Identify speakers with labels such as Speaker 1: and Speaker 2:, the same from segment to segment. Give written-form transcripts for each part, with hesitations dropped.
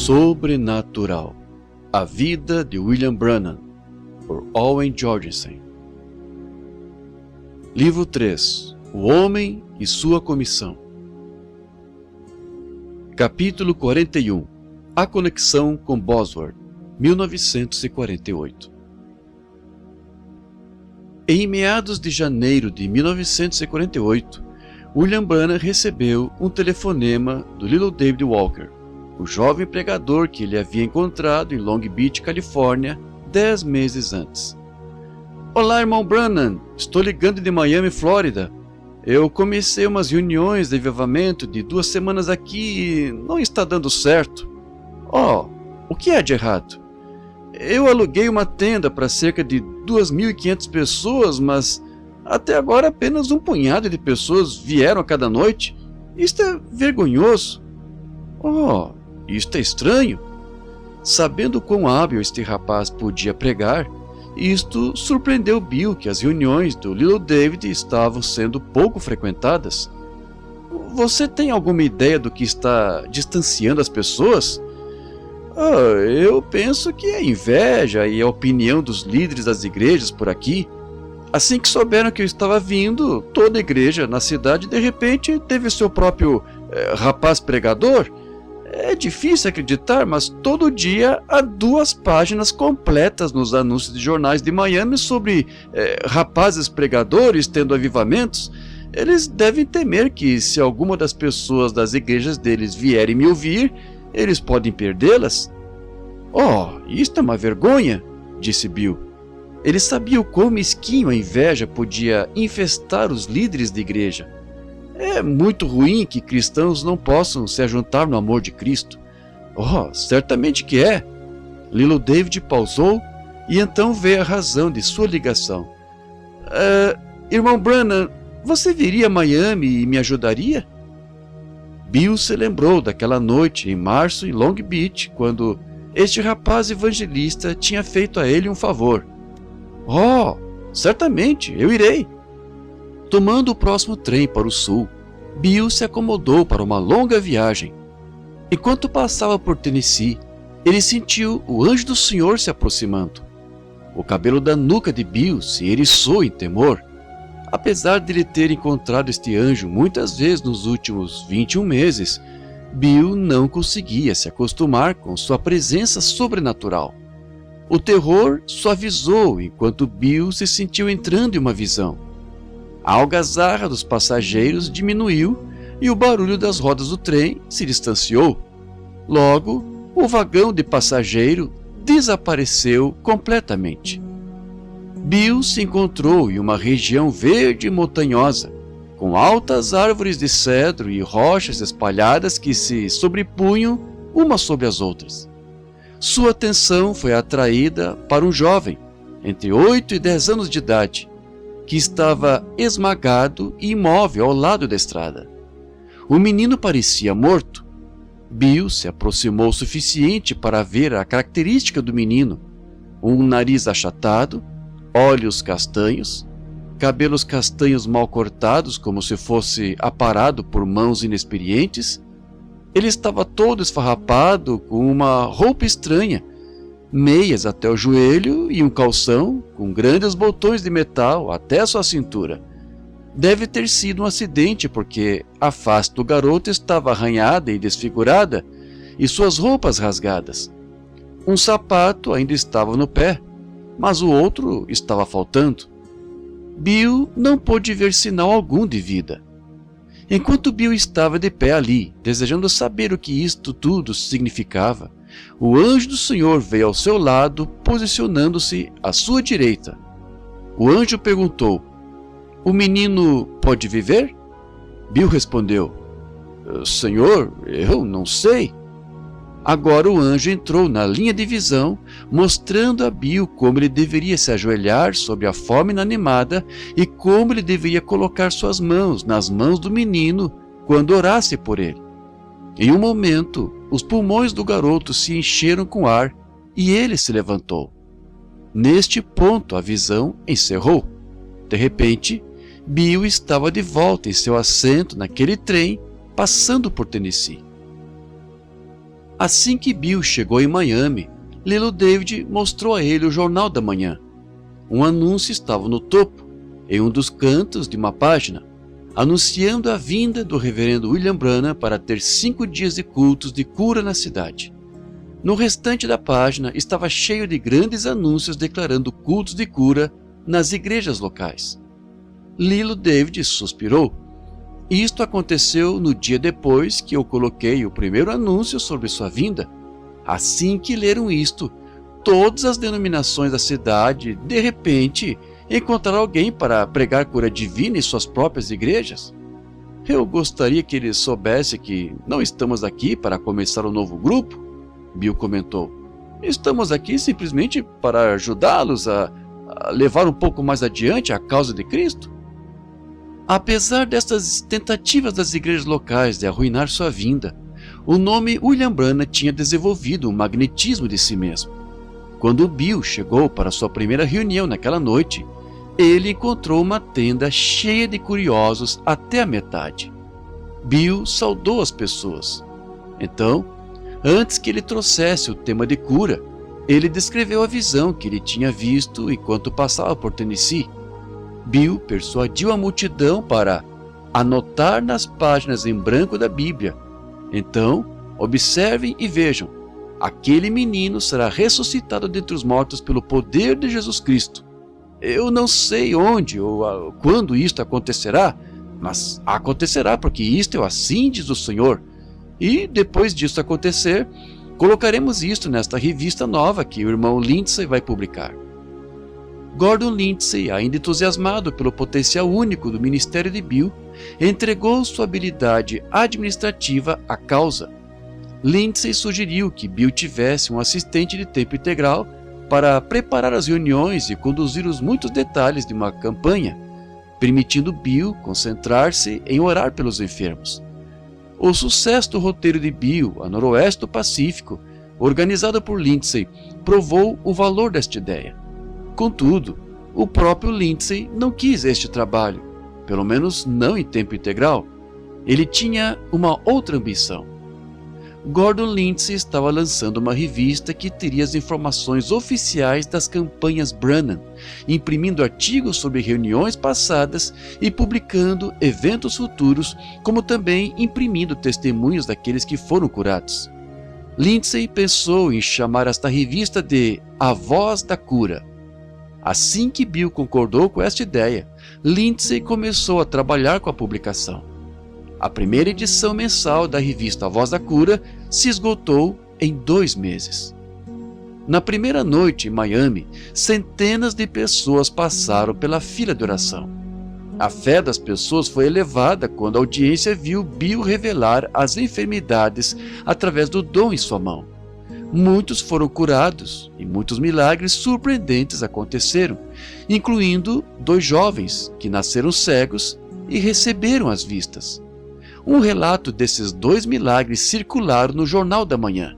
Speaker 1: Sobrenatural. A vida de William Branham, por Owen Jorgensen. Livro 3. O Homem e Sua Comissão. Capítulo 41. A Conexão com Bosworth, 1948. Em meados de janeiro de 1948, William Branham recebeu um telefonema do Little David Walker, o jovem pregador que ele havia encontrado em Long Beach, Califórnia, 10 meses antes. Olá, irmão Branham, estou ligando de Miami, Flórida. Eu comecei umas reuniões de avivamento de 2 semanas aqui e não está dando certo. O que é de errado? Eu aluguei uma tenda para cerca de 2.500 pessoas, mas até agora apenas um punhado de pessoas vieram a cada noite. Isto é vergonhoso. Isto é estranho. Sabendo quão hábil este rapaz podia pregar, isto surpreendeu Bill, que as reuniões do Little David estavam sendo pouco frequentadas. Você tem alguma ideia do que está distanciando as pessoas? Eu penso que é inveja e a opinião dos líderes das igrejas por aqui. Assim que souberam que eu estava vindo, toda a igreja na cidade de repente teve seu próprio rapaz pregador. É difícil acreditar, mas todo dia há 2 páginas completas nos anúncios de jornais de Miami sobre rapazes pregadores tendo avivamentos. Eles devem temer que, se alguma das pessoas das igrejas deles vierem me ouvir, eles podem perdê-las. Isto é uma vergonha, disse Bill. Ele sabia o quão mesquinho a inveja podia infestar os líderes de igreja. É muito ruim que cristãos não possam se ajuntar no amor de Cristo. Certamente que é. Little David pausou e então veio a razão de sua ligação. Irmão Branham, você viria a Miami e me ajudaria? Bill se lembrou daquela noite em março em Long Beach, quando este rapaz evangelista tinha feito a ele um favor. Certamente, eu irei. Tomando o próximo trem para o sul, Bill se acomodou para uma longa viagem. Enquanto passava por Tennessee, ele sentiu o anjo do Senhor se aproximando. O cabelo da nuca de Bill se eriçou em temor. Apesar de ele ter encontrado este anjo muitas vezes nos últimos 21 meses, Bill não conseguia se acostumar com sua presença sobrenatural. O terror suavizou enquanto Bill se sentiu entrando em uma visão. A algazarra dos passageiros diminuiu e o barulho das rodas do trem se distanciou. Logo, o vagão de passageiro desapareceu completamente. Bill se encontrou em uma região verde e montanhosa, com altas árvores de cedro e rochas espalhadas que se sobrepunham umas sobre as outras. Sua atenção foi atraída para um jovem, entre 8 e 10 anos de idade, que estava esmagado e imóvel ao lado da estrada. O menino parecia morto. Bill se aproximou o suficiente para ver a característica do menino: um nariz achatado, olhos castanhos, cabelos castanhos mal cortados como se fosse aparado por mãos inexperientes. Ele estava todo esfarrapado com uma roupa estranha, meias até o joelho e um calção com grandes botões de metal até sua cintura. Deve ter sido um acidente, porque a face do garoto estava arranhada e desfigurada e suas roupas rasgadas. Um sapato ainda estava no pé, mas o outro estava faltando. Bill não pôde ver sinal algum de vida. Enquanto Bill estava de pé ali, desejando saber o que isto tudo significava, o anjo do Senhor veio ao seu lado, posicionando-se à sua direita. O anjo perguntou: "O menino pode viver?" Bill respondeu: "Senhor, eu não sei." Agora o anjo entrou na linha de visão, mostrando a Bill como ele deveria se ajoelhar sobre a forma inanimada e como ele deveria colocar suas mãos nas mãos do menino quando orasse por ele. Em um momento, os pulmões do garoto se encheram com ar e ele se levantou. Neste ponto, a visão encerrou. De repente, Bill estava de volta em seu assento naquele trem, passando por Tennessee. Assim que Bill chegou em Miami, Lilo David mostrou a ele o Jornal da Manhã. Um anúncio estava no topo, em um dos cantos de uma página, anunciando a vinda do reverendo William Branham para ter 5 dias de cultos de cura na cidade. No restante da página estava cheio de grandes anúncios declarando cultos de cura nas igrejas locais. Lilo David suspirou. Isto aconteceu no dia depois que eu coloquei o primeiro anúncio sobre sua vinda. Assim que leram isto, todas as denominações da cidade, de repente, encontraram alguém para pregar cura divina em suas próprias igrejas. Eu gostaria que eles soubessem que não estamos aqui para começar um novo grupo, Bill comentou. Estamos aqui simplesmente para ajudá-los a levar um pouco mais adiante a causa de Cristo. Apesar destas tentativas das igrejas locais de arruinar sua vinda, o nome William Branham tinha desenvolvido um magnetismo de si mesmo. Quando Bill chegou para sua primeira reunião naquela noite, ele encontrou uma tenda cheia de curiosos até a metade. Bill saudou as pessoas. Então, antes que ele trouxesse o tema de cura, ele descreveu a visão que ele tinha visto enquanto passava por Tennessee. Bill persuadiu a multidão para anotar nas páginas em branco da Bíblia. Então, observem e vejam. Aquele menino será ressuscitado dentre os mortos pelo poder de Jesus Cristo. Eu não sei onde ou quando isto acontecerá, mas acontecerá porque isto é assim diz o Senhor. E depois disso acontecer, colocaremos isto nesta revista nova que o irmão Lindsay vai publicar. Gordon Lindsay, ainda entusiasmado pelo potencial único do ministério de Bill, entregou sua habilidade administrativa à causa. Lindsay sugeriu que Bill tivesse um assistente de tempo integral para preparar as reuniões e conduzir os muitos detalhes de uma campanha, permitindo Bill concentrar-se em orar pelos enfermos. O sucesso do roteiro de Bill a noroeste do Pacífico, organizado por Lindsay, provou o valor desta ideia. Contudo, o próprio Lindsay não quis este trabalho, pelo menos não em tempo integral. Ele tinha uma outra ambição. Gordon Lindsay estava lançando uma revista que teria as informações oficiais das campanhas Branham, imprimindo artigos sobre reuniões passadas e publicando eventos futuros, como também imprimindo testemunhos daqueles que foram curados. Lindsay pensou em chamar esta revista de A Voz da Cura. Assim que Bill concordou com esta ideia, Lindsay começou a trabalhar com a publicação. A primeira edição mensal da revista A Voz da Cura se esgotou em 2 meses. Na primeira noite em Miami, centenas de pessoas passaram pela fila de oração. A fé das pessoas foi elevada quando a audiência viu Bill revelar as enfermidades através do dom em sua mão. Muitos foram curados e muitos milagres surpreendentes aconteceram, incluindo 2 jovens que nasceram cegos e receberam as vistas. Um relato desses 2 milagres circularam no Jornal da Manhã,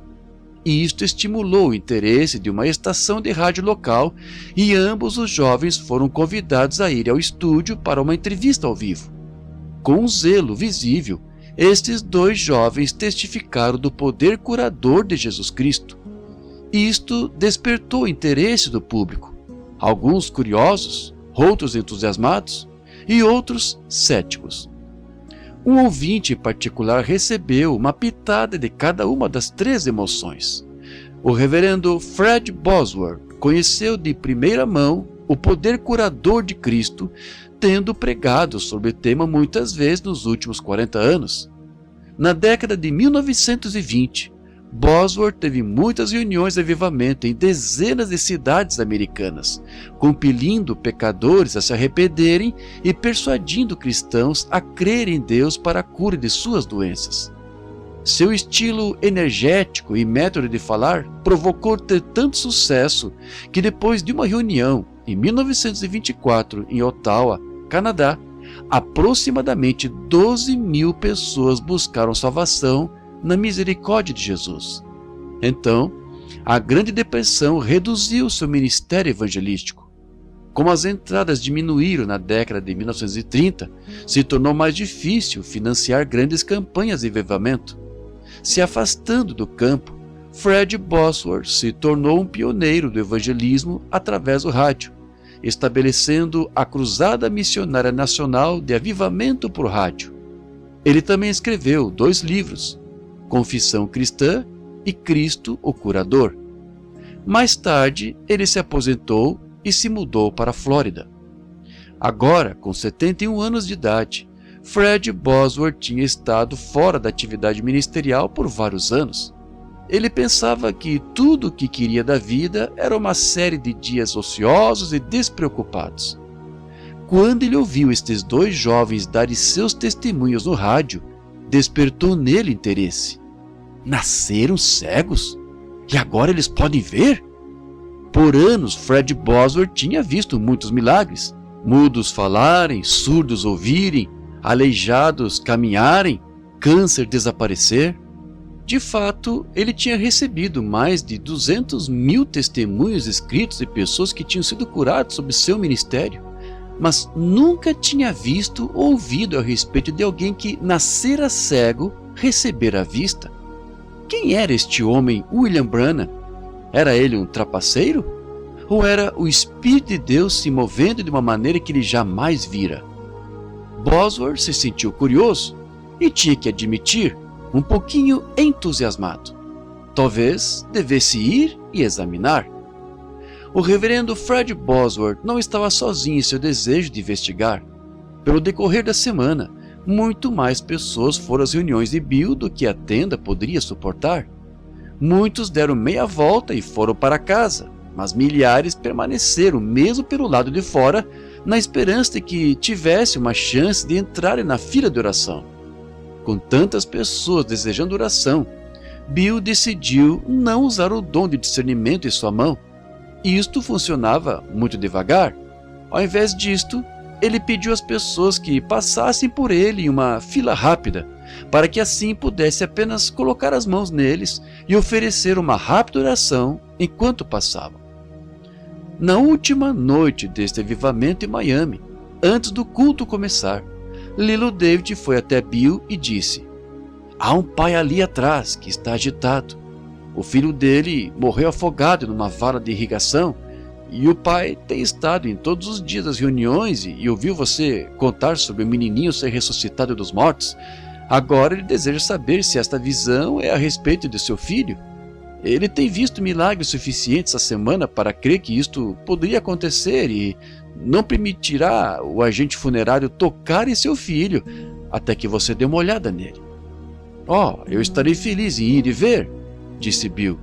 Speaker 1: e isto estimulou o interesse de uma estação de rádio local, e ambos os jovens foram convidados a ir ao estúdio para uma entrevista ao vivo. Com um zelo visível, estes 2 jovens testificaram do poder curador de Jesus Cristo. Isto despertou o interesse do público, alguns curiosos, outros entusiasmados e outros céticos. Um ouvinte em particular recebeu uma pitada de cada uma das 3 emoções. O reverendo Fred Bosworth conheceu de primeira mão o poder curador de Cristo, tendo pregado sobre o tema muitas vezes nos últimos 40 anos. Na década de 1920, Bosworth teve muitas reuniões de avivamento em dezenas de cidades americanas, compelindo pecadores a se arrependerem e persuadindo cristãos a crerem em Deus para a cura de suas doenças. Seu estilo energético e método de falar provocou ter tanto sucesso que depois de uma reunião em 1924 em Ottawa, Canadá, aproximadamente 12.000 pessoas buscaram salvação na misericórdia de Jesus. Então, a Grande Depressão reduziu seu ministério evangelístico. Como as entradas diminuíram na década de 1930, se tornou mais difícil financiar grandes campanhas de avivamento. se afastando do campo, Fred Bosworth se tornou um pioneiro do evangelismo através do rádio, estabelecendo a Cruzada Missionária Nacional de Avivamento por Rádio. Ele também escreveu 2 livros, Confissão Cristã e Cristo, o Curador. Mais tarde, ele se aposentou e se mudou para a Flórida. Agora, com 71 anos de idade, Fred Bosworth tinha estado fora da atividade ministerial por vários anos. Ele pensava que tudo o que queria da vida era uma série de dias ociosos e despreocupados. Quando ele ouviu estes 2 jovens darem seus testemunhos no rádio, despertou nele interesse. Nasceram cegos? E agora eles podem ver? Por anos, Fred Bosworth tinha visto muitos milagres. Mudos falarem, surdos ouvirem, aleijados caminharem, câncer desaparecer. De fato, ele tinha recebido mais de 200.000 testemunhos escritos de pessoas que tinham sido curadas sob seu ministério, mas nunca tinha visto ou ouvido a respeito de alguém que nascera cego, recebera a vista. Quem era este homem, William Branham? Era ele um trapaceiro? Ou era o Espírito de Deus se movendo de uma maneira que ele jamais vira? Bosworth se sentiu curioso e tinha que admitir, um pouquinho entusiasmado. Talvez devesse ir e examinar. O reverendo Fred Bosworth não estava sozinho em seu desejo de investigar. Pelo decorrer da semana, muito mais pessoas foram às reuniões de Bill do que a tenda poderia suportar. Muitos deram meia volta e foram para casa, mas milhares permaneceram mesmo pelo lado de fora, na esperança de que tivesse uma chance de entrarem na fila de oração. Com tantas pessoas desejando oração, Bill decidiu não usar o dom de discernimento em sua mão. Isto funcionava muito devagar. Ao invés disto, ele pediu às pessoas que passassem por ele em uma fila rápida, para que assim pudesse apenas colocar as mãos neles e oferecer uma rápida oração enquanto passavam. Na última noite deste avivamento em Miami, antes do culto começar, Lilo David foi até Bill e disse: "Há um pai ali atrás que está agitado. O filho dele morreu afogado numa vala de irrigação e o pai tem estado em todos os dias das reuniões e ouviu você contar sobre o menininho ser ressuscitado dos mortos. Agora ele deseja saber se esta visão é a respeito de seu filho. Ele tem visto milagres suficientes essa semana para crer que isto poderia acontecer e não permitirá o agente funerário tocar em seu filho até que você dê uma olhada nele." Eu estarei feliz em ir e ver", disse Bill.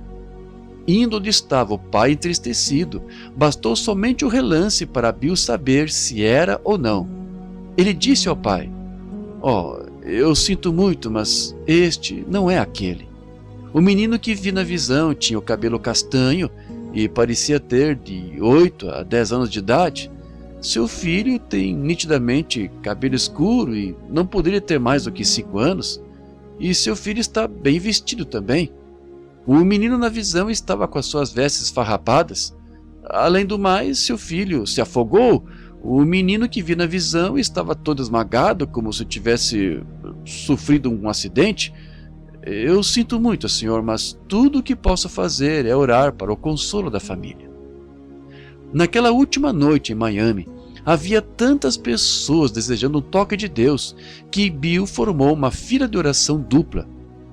Speaker 1: Indo onde estava o pai entristecido, bastou somente o relance para Bill saber se era ou não. Ele disse ao pai: "Eu sinto muito, mas este não é aquele. O menino que vi na visão tinha o cabelo castanho e parecia ter de 8 a 10 anos de idade. Seu filho tem nitidamente cabelo escuro e não poderia ter mais do que 5 anos. E seu filho está bem vestido também. O menino na visão estava com as suas vestes esfarrapadas. Além do mais, seu filho se afogou. O menino que vi na visão estava todo esmagado, como se tivesse sofrido um acidente. Eu sinto muito, senhor, mas tudo o que posso fazer é orar para o consolo da família." Naquela última noite em Miami, havia tantas pessoas desejando um toque de Deus que Bill formou uma fila de oração dupla.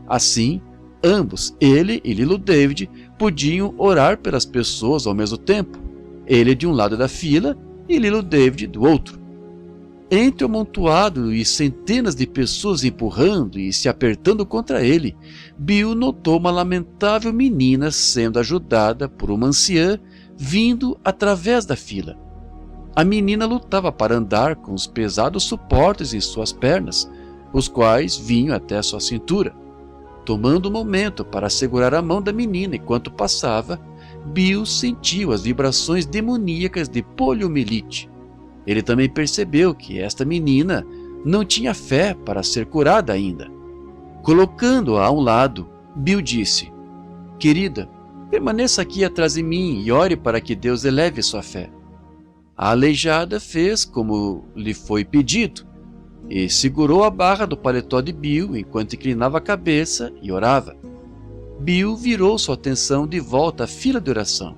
Speaker 1: Assim, ambos, ele e Lilo David, podiam orar pelas pessoas ao mesmo tempo, ele de um lado da fila e Lilo David do outro. Entre o amontoado e centenas de pessoas empurrando e se apertando contra ele, Bill notou uma lamentável menina sendo ajudada por uma anciã vindo através da fila. A menina lutava para andar com os pesados suportes em suas pernas, os quais vinham até sua cintura. Tomando um momento para segurar a mão da menina enquanto passava, Bill sentiu as vibrações demoníacas de poliomielite. Ele também percebeu que esta menina não tinha fé para ser curada ainda. Colocando-a a um lado, Bill disse: "Querida, permaneça aqui atrás de mim e ore para que Deus eleve sua fé." A aleijada fez como lhe foi pedido. e segurou a barra do paletó de Bill enquanto inclinava a cabeça e orava. Bill virou sua atenção de volta à fila de oração.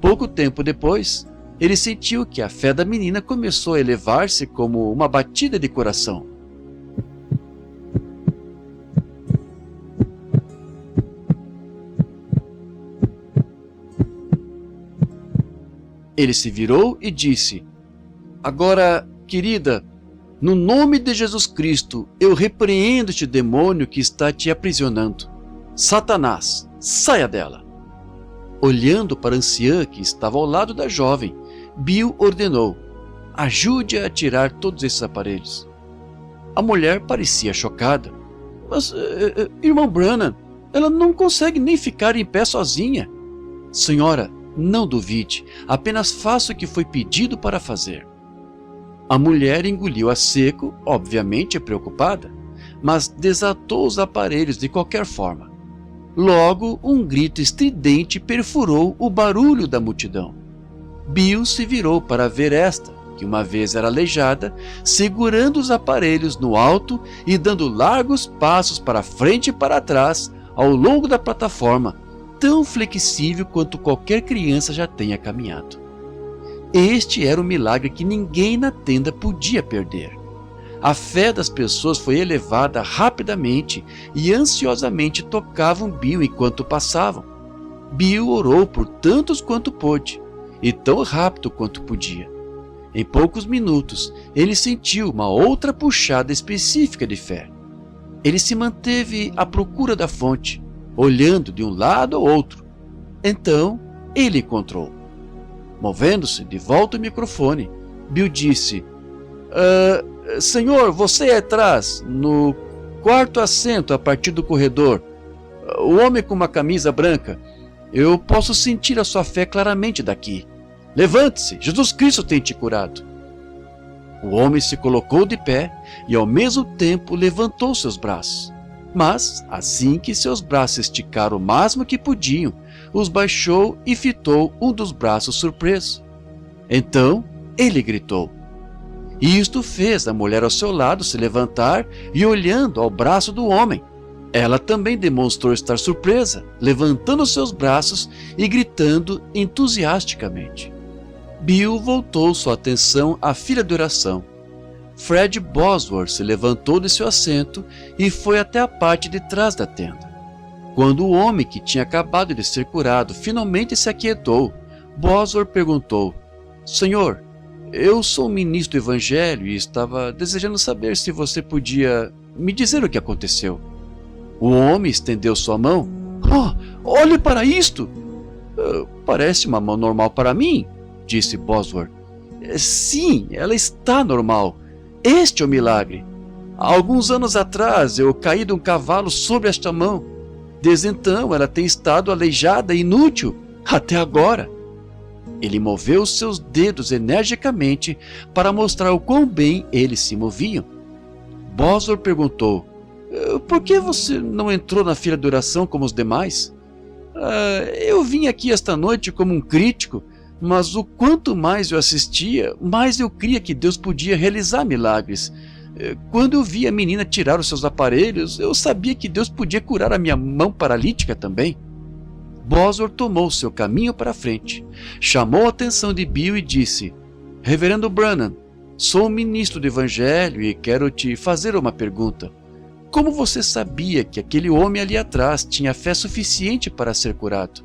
Speaker 1: Pouco tempo depois, ele sentiu que a fé da menina começou a elevar-se como uma batida de coração. Ele se virou e disse: "Agora, querida, no nome de Jesus Cristo, eu repreendo este demônio que está te aprisionando. Satanás, saia dela!" Olhando para a anciã que estava ao lado da jovem, Bill ordenou: "Ajude-a a tirar todos esses aparelhos." A mulher parecia chocada. "Mas, irmão Branham, ela não consegue nem ficar em pé sozinha." "Senhora, não duvide, apenas faça o que foi pedido para fazer." A mulher engoliu a seco, obviamente preocupada, mas desatou os aparelhos de qualquer forma. Logo, um grito estridente perfurou o barulho da multidão. Bill se virou para ver esta, que uma vez era aleijada, segurando os aparelhos no alto e dando largos passos para frente e para trás ao longo da plataforma, tão flexível quanto qualquer criança já tenha caminhado. Este era o milagre que ninguém na tenda podia perder. A fé das pessoas foi elevada rapidamente e ansiosamente tocavam Bill enquanto passavam. Bill orou por tantos quanto pôde, e tão rápido quanto podia. Em poucos minutos, ele sentiu uma outra puxada específica de fé. Ele se manteve à procura da fonte, olhando de um lado ao outro. Então, ele encontrou. Movendo-se de volta ao microfone, Bill disse: "Senhor, você é atrás, no quarto assento a partir do corredor. O homem com uma camisa branca. Eu posso sentir a sua fé claramente daqui. Levante-se, Jesus Cristo tem te curado." O homem se colocou de pé e ao mesmo tempo levantou seus braços. Mas, assim que seus braços esticaram o máximo que podiam, os baixou e fitou um dos braços surpreso. Então, ele gritou. Isto fez a mulher ao seu lado se levantar e olhando ao braço do homem. Ela também demonstrou estar surpresa, levantando seus braços e gritando entusiasticamente. Bill voltou sua atenção à fila de oração. Fred Bosworth se levantou de seu assento e foi até a parte de trás da tenda. Quando o homem que tinha acabado de ser curado finalmente se aquietou, Bosworth perguntou: "Senhor, eu sou um ministro do Evangelho e estava desejando saber se você podia me dizer o que aconteceu." O homem estendeu sua mão. "Oh, olhe para isto!" "Parece uma mão normal para mim," disse Bosworth. "Sim, ela está normal. Este é o milagre. Há alguns anos atrás eu caí de um cavalo sobre esta mão. Desde então ela tem estado aleijada e inútil, até agora." Ele moveu seus dedos energicamente para mostrar o quão bem eles se moviam. Bosworth perguntou: "Por que você não entrou na fila de oração como os demais?" Eu vim aqui esta noite como um crítico, mas o quanto mais eu assistia, mais eu cria que Deus podia realizar milagres. Quando eu vi a menina tirar os seus aparelhos, eu sabia que Deus podia curar a minha mão paralítica também." Bosworth tomou seu caminho para frente, chamou a atenção de Bill e disse: "Reverendo Branham, sou um ministro do Evangelho e quero te fazer uma pergunta. Como você sabia que aquele homem ali atrás tinha fé suficiente para ser curado?"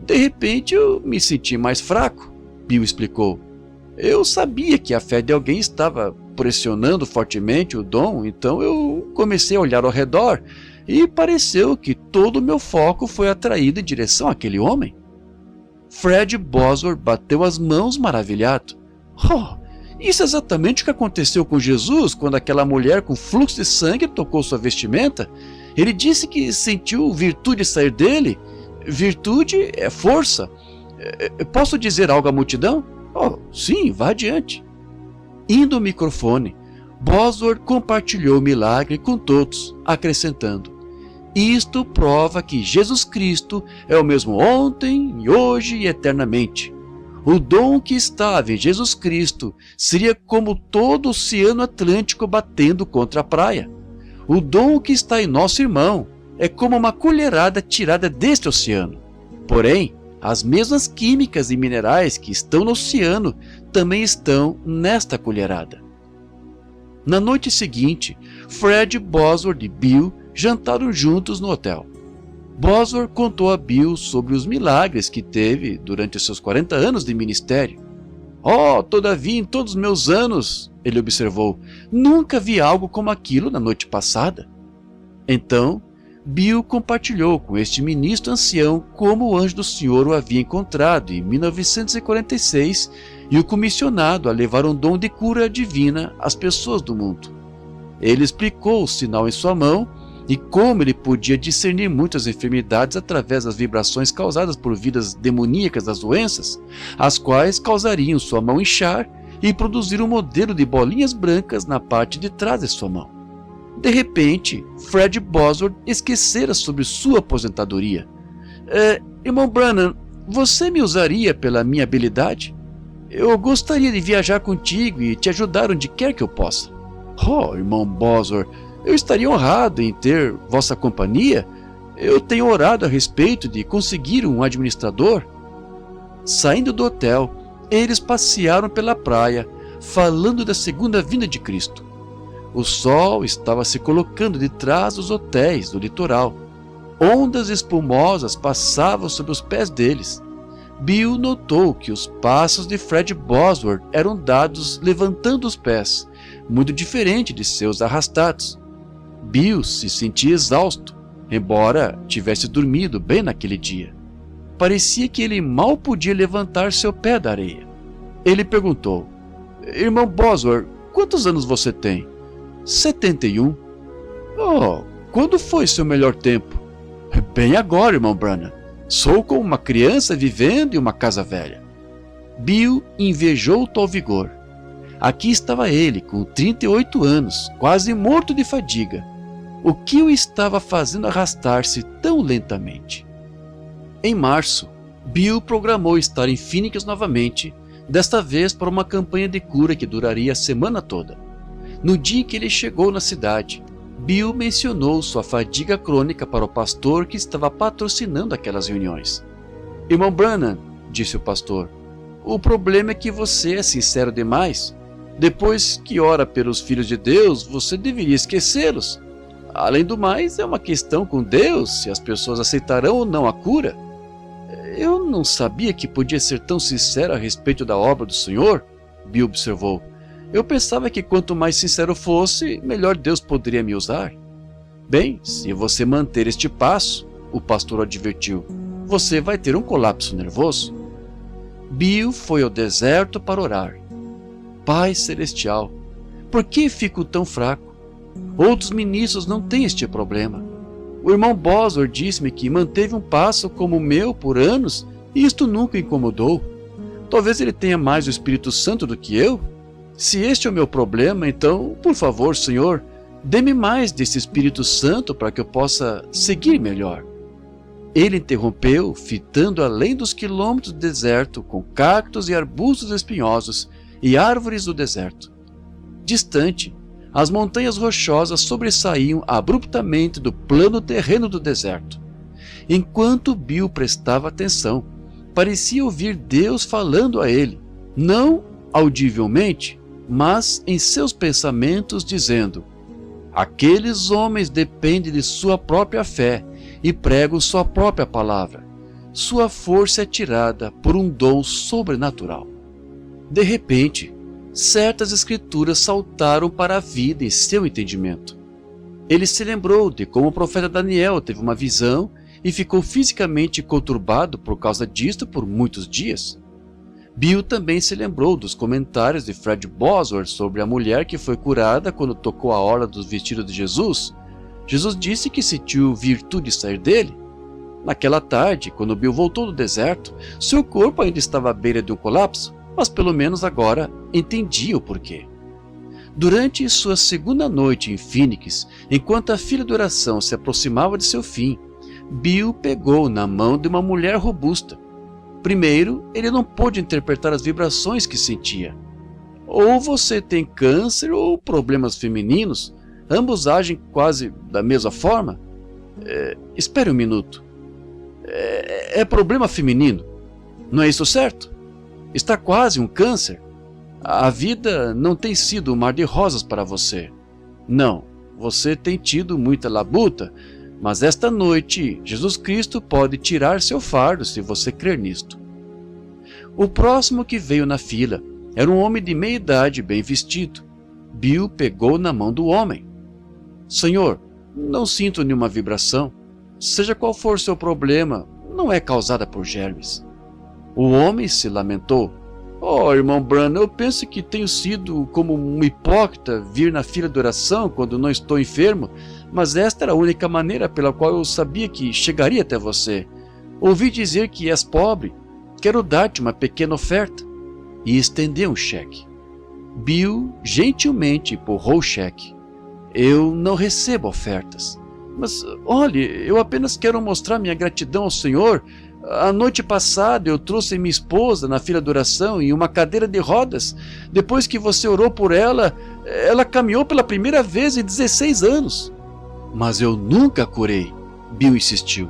Speaker 1: "De repente eu me senti mais fraco," Bill explicou. "Eu sabia que a fé de alguém estava pressionando fortemente o dom, então eu comecei a olhar ao redor e pareceu que todo o meu foco foi atraído em direção àquele homem." Fred Bosworth bateu as mãos maravilhado. "Oh, isso é exatamente o que aconteceu com Jesus quando aquela mulher com fluxo de sangue tocou sua vestimenta. Ele disse que sentiu virtude sair dele. Virtude é força. Posso dizer algo à multidão?" "Oh, sim, vá adiante." Indo ao microfone, Bosworth compartilhou o milagre com todos, acrescentando: "Isto prova que Jesus Cristo é o mesmo ontem, hoje e eternamente. O dom que estava em Jesus Cristo seria como todo o Oceano Atlântico batendo contra a praia. O dom que está em nosso irmão é como uma colherada tirada deste oceano. Porém, as mesmas químicas e minerais que estão no oceano também estão nesta colherada. Na noite seguinte, Fred Bosworth e Bill jantaram juntos no hotel. Bosworth contou a Bill sobre os milagres que teve durante seus 40 anos de ministério. Todavia, em todos os meus anos, ele observou, nunca vi algo como aquilo na noite passada. Então, Bill compartilhou com este ministro ancião como o anjo do Senhor o havia encontrado em 1946 e o comissionado a levar um dom de cura divina às pessoas do mundo. Ele explicou o sinal em sua mão e como ele podia discernir muitas enfermidades através das vibrações causadas por vidas demoníacas das doenças, as quais causariam sua mão inchar e produzir um modelo de bolinhas brancas na parte de trás de sua mão. De repente, Fred Bosworth esquecera sobre sua aposentadoria. Irmão Branham, você me usaria pela minha habilidade? Eu gostaria de viajar contigo e te ajudar onde quer que eu possa. Irmão Bosworth, eu estaria honrado em ter vossa companhia. Eu tenho orado a respeito de conseguir um administrador. Saindo do hotel, eles passearam pela praia, falando da segunda vinda de Cristo. O sol estava se colocando de trás dos hotéis do litoral. Ondas espumosas passavam sobre os pés deles. Bill notou que os passos de Fred Bosworth eram dados levantando os pés, muito diferente de seus arrastados. Bill se sentia exausto, embora tivesse dormido bem naquele dia. Parecia que ele mal podia levantar seu pé da areia. Ele perguntou, Irmão Bosworth, quantos anos você tem? 71. Quando foi seu melhor tempo? Bem agora, irmão Branham. Sou como uma criança vivendo em uma casa velha. Bill invejou tal vigor. Aqui estava ele, com 38 anos, quase morto de fadiga. O que o estava fazendo arrastar-se tão lentamente? Em março, Bill programou estar em Phoenix novamente, desta vez para uma campanha de cura que duraria a semana toda. No dia em que ele chegou na cidade, Bill mencionou sua fadiga crônica para o pastor que estava patrocinando aquelas reuniões. Irmão Branham, disse o pastor, o problema é que você é sincero demais. Depois que ora pelos filhos de Deus, você deveria esquecê-los. Além do mais, é uma questão com Deus se as pessoas aceitarão ou não a cura. Eu não sabia que podia ser tão sincero a respeito da obra do Senhor, Bill observou. Eu pensava que quanto mais sincero fosse, melhor Deus poderia me usar. Bem, se você manter este passo, o pastor advertiu, você vai ter um colapso nervoso. Bill foi ao deserto para orar. Pai Celestial, por que fico tão fraco? Outros ministros não têm este problema. O irmão Bosworth disse-me que manteve um passo como o meu por anos e isto nunca o incomodou. Talvez ele tenha mais o Espírito Santo do que eu? Se este é o meu problema, então, por favor, Senhor, dê-me mais desse Espírito Santo para que eu possa seguir melhor. Ele interrompeu, fitando além dos quilômetros do deserto com cactos e arbustos espinhosos e árvores do deserto. Distante, as montanhas rochosas sobressaíam abruptamente do plano terreno do deserto. Enquanto Bill prestava atenção, parecia ouvir Deus falando a ele, não audivelmente, mas em seus pensamentos, dizendo: aqueles homens dependem de sua própria fé e pregam sua própria palavra. Sua força é tirada por um dom sobrenatural. De repente, certas escrituras saltaram para a vida em seu entendimento. Ele se lembrou de como o profeta Daniel teve uma visão e ficou fisicamente conturbado por causa disto por muitos dias. Bill também se lembrou dos comentários de Fred Bosworth sobre a mulher que foi curada quando tocou a orla dos vestidos de Jesus. Jesus disse que sentiu virtude sair dele. Naquela tarde, quando Bill voltou do deserto, seu corpo ainda estava à beira de um colapso, mas pelo menos agora entendia o porquê. Durante sua segunda noite em Phoenix, enquanto a fila de oração se aproximava de seu fim, Bill pegou na mão de uma mulher robusta. Primeiro, ele não pôde interpretar as vibrações que sentia. Ou você tem câncer ou problemas femininos, ambos agem quase da mesma forma. Espere um minuto. É problema feminino, não é isso certo? Está quase um câncer. A vida não tem sido um mar de rosas para você. Não, você tem tido muita labuta, mas esta noite Jesus Cristo pode tirar seu fardo se você crer nisto. O próximo que veio na fila era um homem de meia idade bem vestido. Bill pegou na mão do homem. Senhor, não sinto nenhuma vibração. Seja qual for seu problema, não é causada por germes. O homem se lamentou. Oh, irmão Branham, eu penso que tenho sido como um hipócrita vir na fila de oração quando não estou enfermo, mas esta era a única maneira pela qual eu sabia que chegaria até você. Ouvi dizer que és pobre. Quero dar-te uma pequena oferta. E estendeu um cheque. Bill gentilmente empurrou o cheque. Eu não recebo ofertas. Mas, olhe, eu apenas quero mostrar minha gratidão ao Senhor. A noite passada eu trouxe minha esposa na fila de oração em uma cadeira de rodas. Depois que você orou por ela, ela caminhou pela primeira vez em 16 anos. Mas eu nunca a curei, Bill insistiu.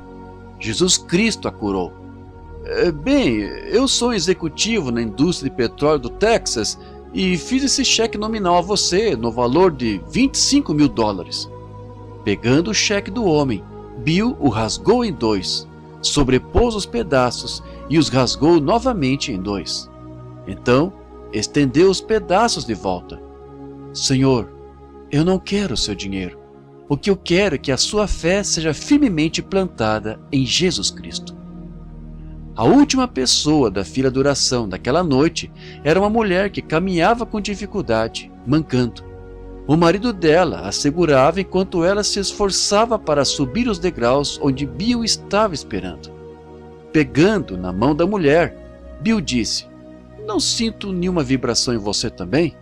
Speaker 1: Jesus Cristo a curou. Bem, eu sou executivo na indústria de petróleo do Texas e fiz esse cheque nominal a você no valor de $25 mil. Pegando o cheque do homem, Bill o rasgou em dois, sobrepôs os pedaços e os rasgou novamente em dois. Então, estendeu os pedaços de volta. Senhor, eu não quero o seu dinheiro. O que eu quero é que a sua fé seja firmemente plantada em Jesus Cristo. A última pessoa da fila de oração daquela noite era uma mulher que caminhava com dificuldade, mancando. O marido dela a segurava enquanto ela se esforçava para subir os degraus onde Bill estava esperando. Pegando na mão da mulher, Bill disse: Não sinto nenhuma vibração em você também?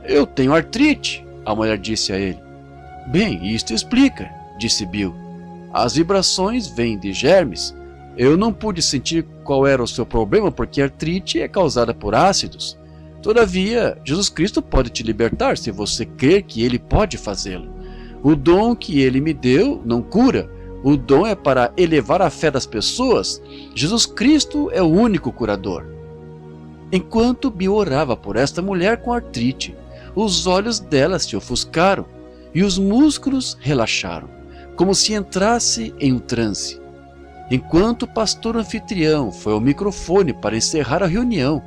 Speaker 1: Eu tenho artrite, a mulher disse a ele. Bem, isto explica, disse Bill. As vibrações vêm de germes. Eu não pude sentir qual era o seu problema porque a artrite é causada por ácidos. Todavia, Jesus Cristo pode te libertar se você crer que Ele pode fazê-lo. O dom que Ele me deu não cura. O dom é para elevar a fé das pessoas. Jesus Cristo é o único curador. Enquanto Bill orava por esta mulher com artrite, os olhos dela se ofuscaram e os músculos relaxaram, como se entrasse em um transe. Enquanto o pastor anfitrião foi ao microfone para encerrar a reunião,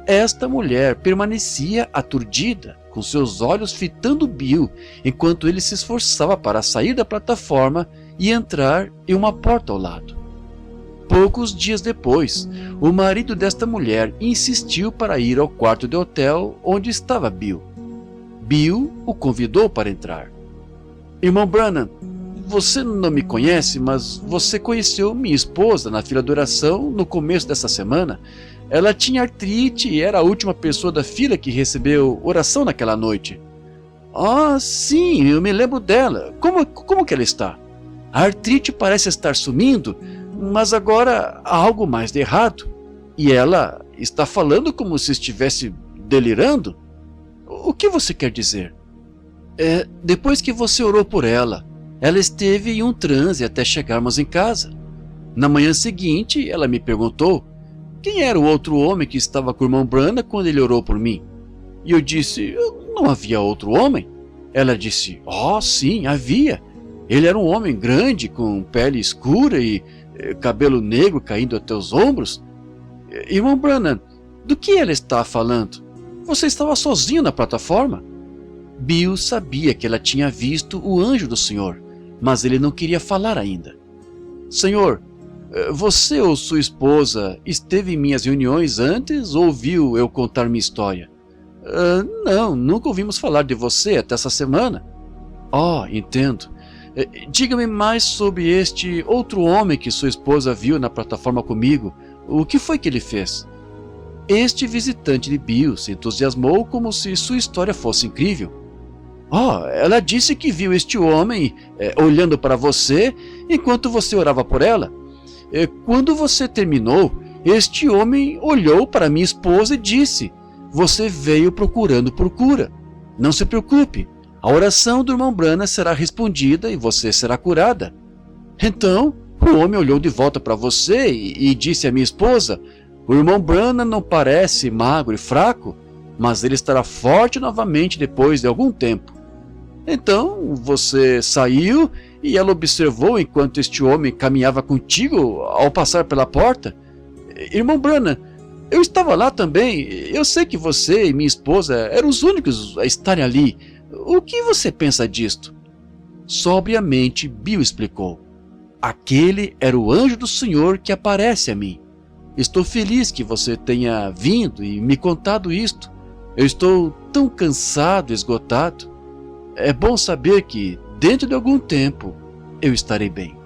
Speaker 1: esta mulher permanecia aturdida, com seus olhos fitando Bill, enquanto ele se esforçava para sair da plataforma e entrar em uma porta ao lado. Poucos dias depois, o marido desta mulher insistiu para ir ao quarto de hotel onde estava Bill. Bill o convidou para entrar. Irmão Branham, você não me conhece, mas você conheceu minha esposa na fila de oração no começo dessa semana. Ela tinha artrite e era a última pessoa da fila que recebeu oração naquela noite. Ah, sim, eu me lembro dela. Como que ela está? A artrite parece estar sumindo, mas agora há algo mais de errado. E ela está falando como se estivesse delirando? O que você quer dizer? Depois que você orou por ela, ela esteve em um transe até chegarmos em casa. Na manhã seguinte, ela me perguntou quem era o outro homem que estava com o irmão Branham quando ele orou por mim. E eu disse, não havia outro homem? Ela disse, sim, havia. Ele era um homem grande, com pele escura e cabelo negro caindo até os ombros. Irmão Branham, do que ela está falando? Você estava sozinho na plataforma? Bill sabia que ela tinha visto o anjo do Senhor, mas ele não queria falar ainda. Senhor, você ou sua esposa esteve em minhas reuniões antes ou ouviu eu contar minha história? Não, nunca ouvimos falar de você até essa semana. Entendo. Diga-me mais sobre este outro homem que sua esposa viu na plataforma comigo. O que foi que ele fez? Este visitante de Bill se entusiasmou como se sua história fosse incrível. Ela disse que viu este homem olhando para você enquanto você orava por ela. Quando você terminou, Este homem olhou para minha esposa e disse: você veio procurando por cura. Não se preocupe, a oração do irmão Branham será respondida e você será curada. Então, o homem olhou de volta para você e disse à minha esposa: o irmão Branham não parece magro e fraco, mas ele estará forte novamente depois de algum tempo. Então, você saiu e ela observou enquanto este homem caminhava contigo ao passar pela porta. Irmão Branham, eu estava lá também. Eu sei que você e minha esposa eram os únicos a estarem ali. O que você pensa disto? Sobriamente, Bill explicou. Aquele era o anjo do Senhor que aparece a mim. Estou feliz que você tenha vindo e me contado isto. Eu estou tão cansado e esgotado. É bom saber que, dentro de algum tempo, eu estarei bem.